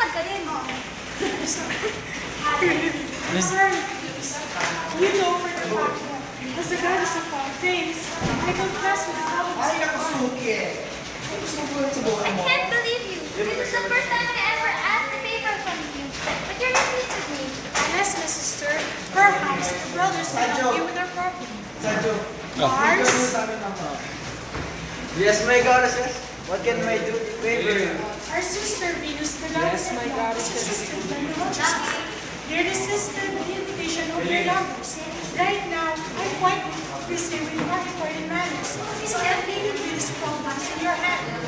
Mag-aral ka din. Sir, you know for the fact that as the goddess of all things, I confess with the goddess. Ay, nakasuki eh. Ay, gusto ko sa buhay I mo. can't believe you. This is the first time I ever asked a favor from you. But you're not pleased with me. Yes, my sister, perhaps your brothers may help you with their problem. Sanjo. Mars? Yes, my goddesses. What can I do to favor you? Our sister Venus, the goddess of love, is assisted by the righteousness. Dear sister, with the invitation of your lovers. Right now, I'm quite busy with important matters, so I'm leaving these problems in your hands.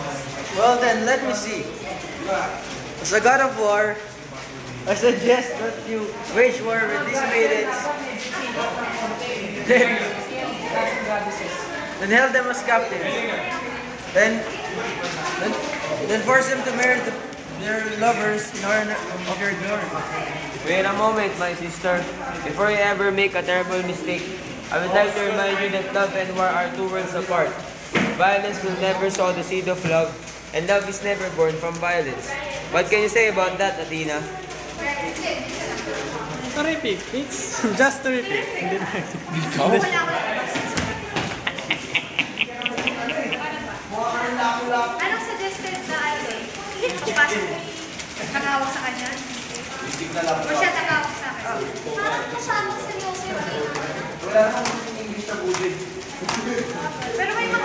Well then, let me see. As a god of war, I suggest that you wage war with these maidens. Then held them as captives. Then force them to marry their lovers in honor of your glory. Wait a moment, my sister. Before you ever make a terrible mistake, I would like to remind you that love and war are two worlds apart. Violence will never sow the seed of love, and love is never born from violence. What can you say about that, Athena? To repeat. It's just to repeat. Anong suggested na ano? Hindi ko pasok. Nakawak sa kanya? O siya nakawak sa akin? Parang kasama sa iyo, sir. Wala namang English na budid. Pero may mga